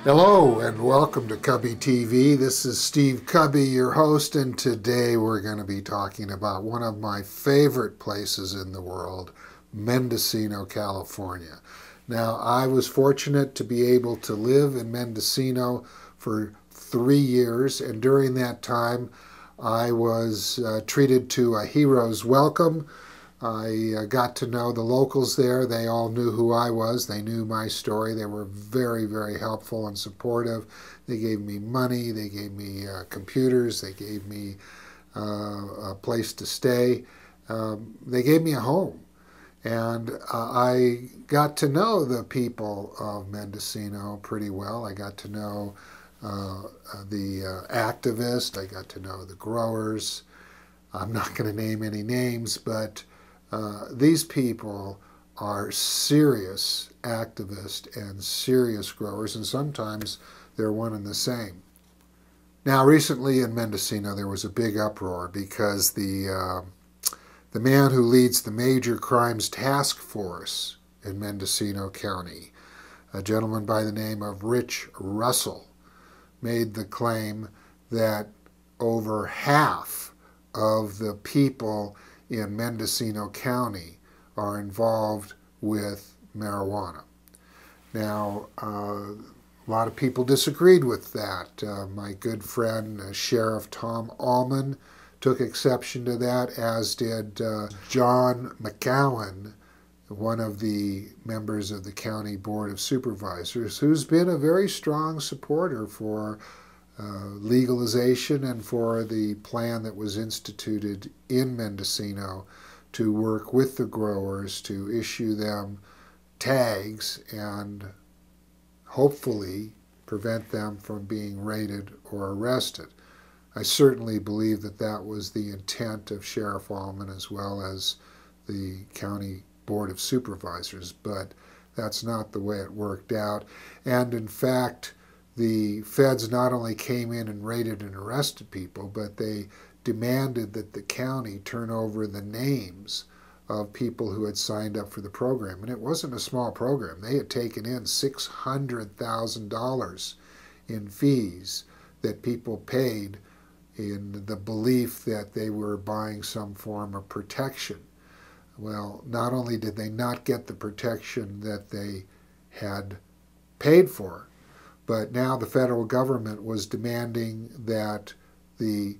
Hello and welcome to Kubby TV. This is Steve Kubby, your host, and today we're going to be talking about one of my favorite places in the world, Mendocino, California. Now, I was fortunate to be able to live in Mendocino for 3 years, and during that time I was treated to a hero's welcome. I got to know the locals there. They all knew who I was. They knew my story. They were very, very helpful and supportive. They gave me money. They gave me computers. They gave me a place to stay. They gave me a home. And I got to know the people of Mendocino pretty well. I got to know the activists. I got to know the growers. I'm not going to name any names, but these people are serious activists and serious growers, and sometimes they're one and the same. Now, recently in Mendocino, there was a big uproar because the man who leads the Major Crimes Task Force in Mendocino County, a gentleman by the name of Rich Russell, made the claim that over half of the people in Mendocino County are involved with marijuana. Now, a lot of people disagreed with that. My good friend, Sheriff Tom Allman, took exception to that, as did John McCowan, one of the members of the County Board of Supervisors, who's been a very strong supporter for legalization and for the plan that was instituted in Mendocino to work with the growers to issue them tags and hopefully prevent them from being raided or arrested. I certainly believe that that was the intent of Sheriff Allman as well as the County Board of Supervisors, but that's not the way it worked out. And in fact, the feds not only came in and raided and arrested people, but they demanded that the county turn over the names of people who had signed up for the program. And it wasn't a small program. They had taken in $600,000 in fees that people paid in the belief that they were buying some form of protection. Well, not only did they not get the protection that they had paid for, but now the federal government was demanding that the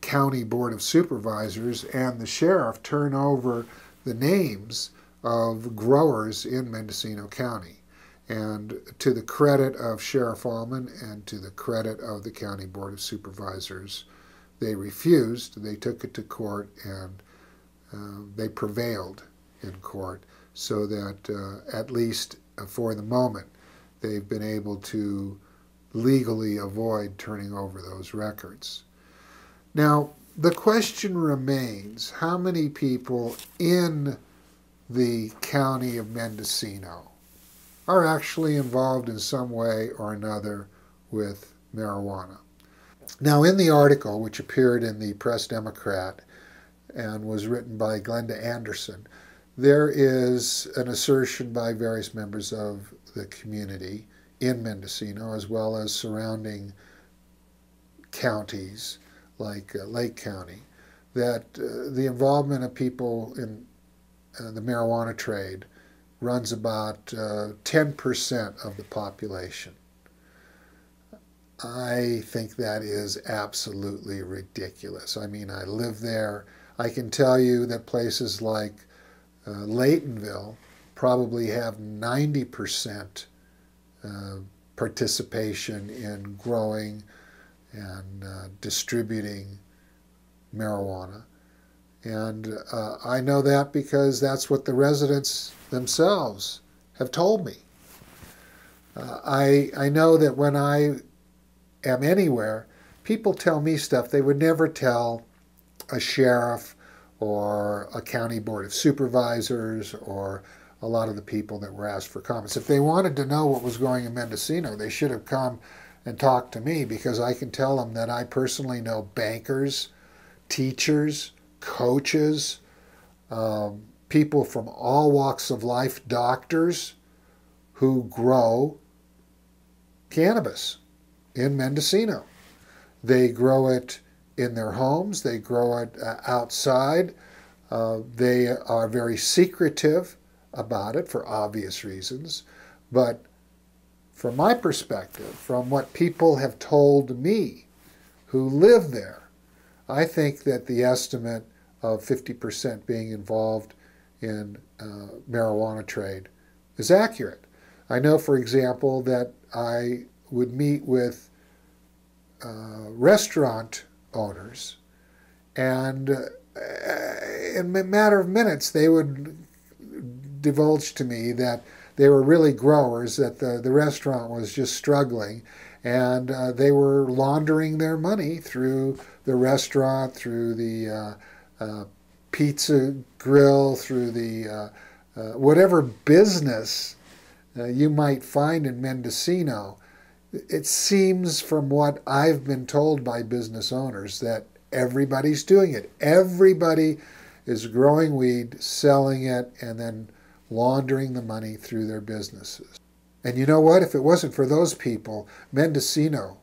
County Board of Supervisors and the sheriff turn over the names of growers in Mendocino County. And to the credit of Sheriff Allman and to the credit of the County Board of Supervisors, they refused. They took it to court, and they prevailed in court, so that at least for the moment, they've been able to legally avoid turning over those records. Now, the question remains, how many people in the county of Mendocino are actually involved in some way or another with marijuana? Now, in the article, which appeared in the Press Democrat and was written by Glenda Anderson, there is an assertion by various members of the community in Mendocino, as well as surrounding counties like Lake County, that the involvement of people in the marijuana trade runs about 10% of the population. I think that is absolutely ridiculous. I mean, I live there. I can tell you that places like Laytonville probably have 90% participation in growing and distributing marijuana. And I know that because that's what the residents themselves have told me. I know that when I am anywhere, people tell me stuff they would never tell a sheriff or a county board of supervisors or a lot of the people that were asked for comments. If they wanted to know what was going in Mendocino, they should have come and talked to me, because I can tell them that I personally know bankers, teachers, coaches, people from all walks of life, doctors who grow cannabis in Mendocino. They grow it in their homes. They grow it outside. They are very secretive about it for obvious reasons. But from my perspective, from what people have told me who live there, I think that the estimate of 50% being involved in marijuana trade is accurate. I know, for example, that I would meet with restaurant owners, and in a matter of minutes they would divulge to me that they were really growers, that the restaurant was just struggling, and they were laundering their money through the restaurant, through the pizza grill, through the whatever business you might find in Mendocino. It seems, from what I've been told by business owners, that everybody's doing it. Everybody is growing weed, selling it, and then laundering the money through their businesses. And you know what? If it wasn't for those people, Mendocino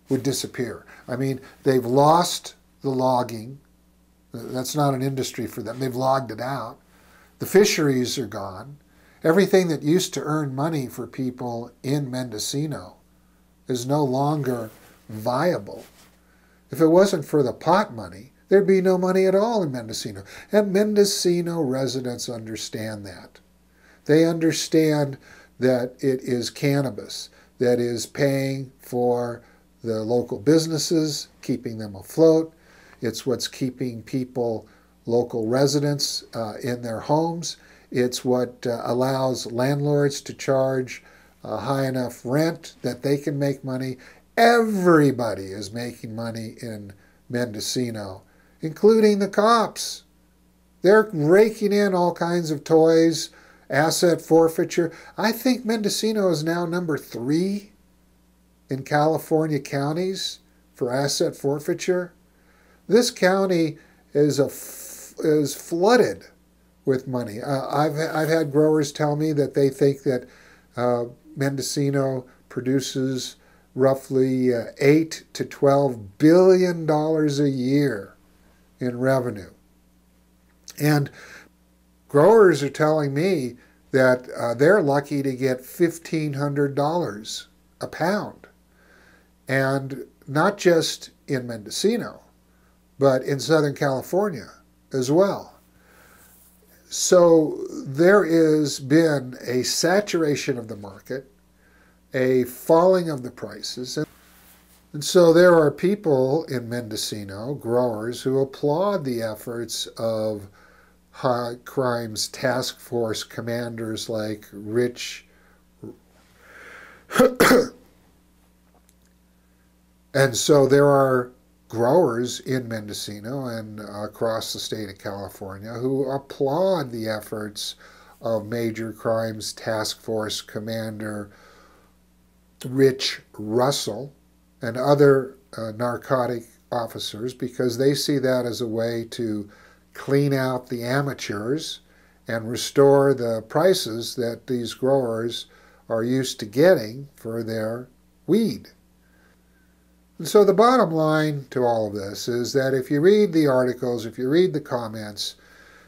would disappear. I mean, they've lost the logging. That's not an industry for them. They've logged it out. The fisheries are gone. Everything that used to earn money for people in Mendocino is no longer viable. If it wasn't for the pot money, there'd be no money at all in Mendocino. And Mendocino residents understand that. They understand that it is cannabis that is paying for the local businesses, keeping them afloat. It's what's keeping people, local residents, in their homes. It's what allows landlords to charge high enough rent that they can make money. Everybody is making money in Mendocino, including the cops. They're raking in all kinds of toys, asset forfeiture. I think Mendocino is now number 3 in California counties for asset forfeiture. This county is flooded with money. I've had growers tell me that they think that Mendocino produces roughly $8 to $12 billion a year in revenue. And growers are telling me that they're lucky to get $1,500 a pound. And not just in Mendocino, but in Southern California as well. So there has been a saturation of the market, a falling of the prices. And so there are people in Mendocino, growers, who applaud the efforts of high crimes task force commanders like Rich. And so there are growers in Mendocino and across the state of California who applaud the efforts of Major Crimes Task Force Commander Rich Russell and other narcotic officers, because they see that as a way to clean out the amateurs and restore the prices that these growers are used to getting for their weed. And so the bottom line to all of this is that if you read the articles, if you read the comments,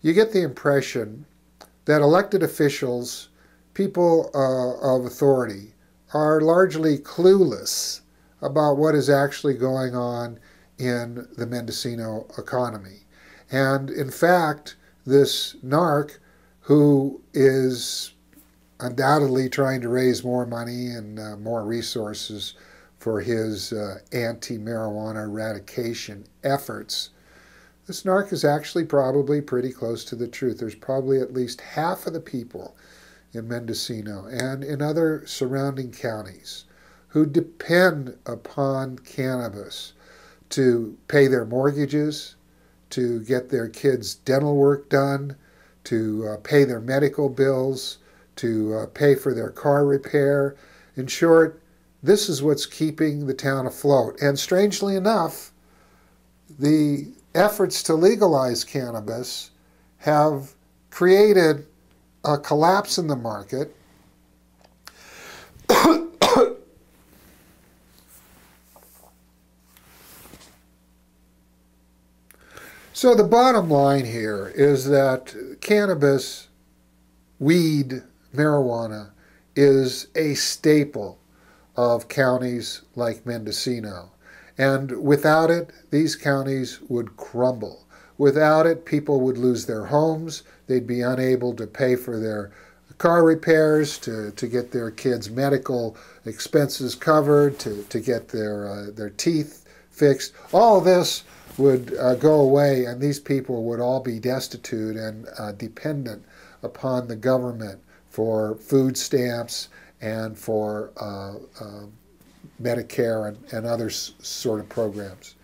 you get the impression that elected officials, people of authority, are largely clueless about what is actually going on in the Mendocino economy. And in fact, this narc, who is undoubtedly trying to raise more money and more resources for his anti-marijuana eradication efforts, this narc is actually probably pretty close to the truth. There's probably at least half of the people in Mendocino and in other surrounding counties who depend upon cannabis to pay their mortgages, to get their kids' dental work done, to pay their medical bills, to pay for their car repair. In short, this is what's keeping the town afloat. And strangely enough, the efforts to legalize cannabis have created a collapse in the market So the bottom line here is that cannabis, weed, marijuana is a staple of counties like Mendocino. And without it, these counties would crumble. Without it, people would lose their homes. They'd be unable to pay for their car repairs, to get their kids' medical expenses covered, to get their teeth fixed. All this would go away, and these people would all be destitute and dependent upon the government for food stamps and for Medicare and other sort of programs.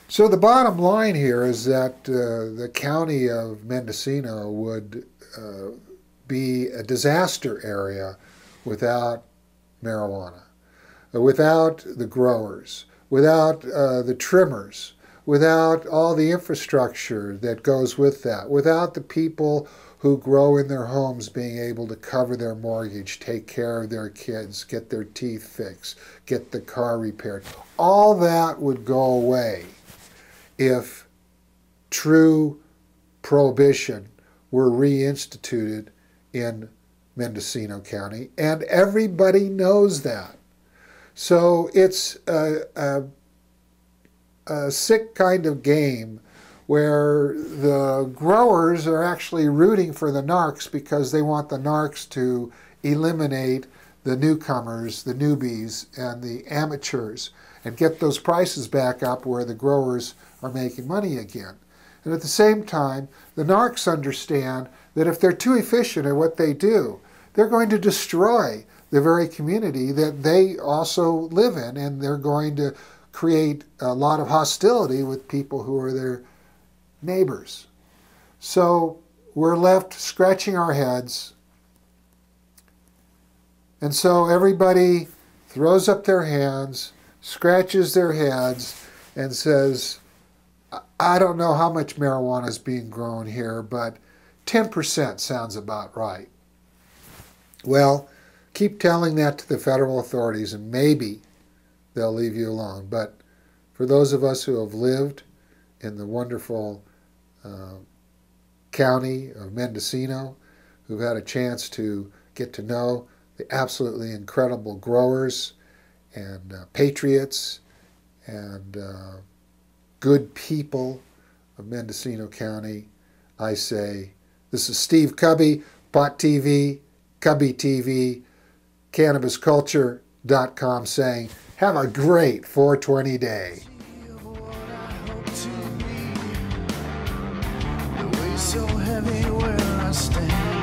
So the bottom line here is that the county of Mendocino would be a disaster area without marijuana, without the growers, without the trimmers, without all the infrastructure that goes with that, without the people who grow in their homes being able to cover their mortgage, take care of their kids, get their teeth fixed, get the car repaired. All that would go away if true prohibition were reinstituted in Mendocino County, and everybody knows that. So it's a sick kind of game where the growers are actually rooting for the narcs because they want the narcs to eliminate the newcomers, the newbies, and the amateurs, and get those prices back up where the growers are making money again. And at the same time, the narcs understand that if they're too efficient at what they do, they're going to destroy the very community that they also live in, and they're going to create a lot of hostility with people who are their neighbors. So we're left scratching our heads, and so everybody throws up their hands, scratches their heads, and says, I don't know how much marijuana is being grown here, but 10% sounds about right. Well, keep telling that to the federal authorities and maybe they'll leave you alone. But for those of us who have lived in the wonderful county of Mendocino, who've had a chance to get to know the absolutely incredible growers and patriots and good people of Mendocino County, I say, this is Steve Kubby, Pot TV, Kubby TV, CannabisCulture.com saying, have a great 420 day. So heavy where I stand.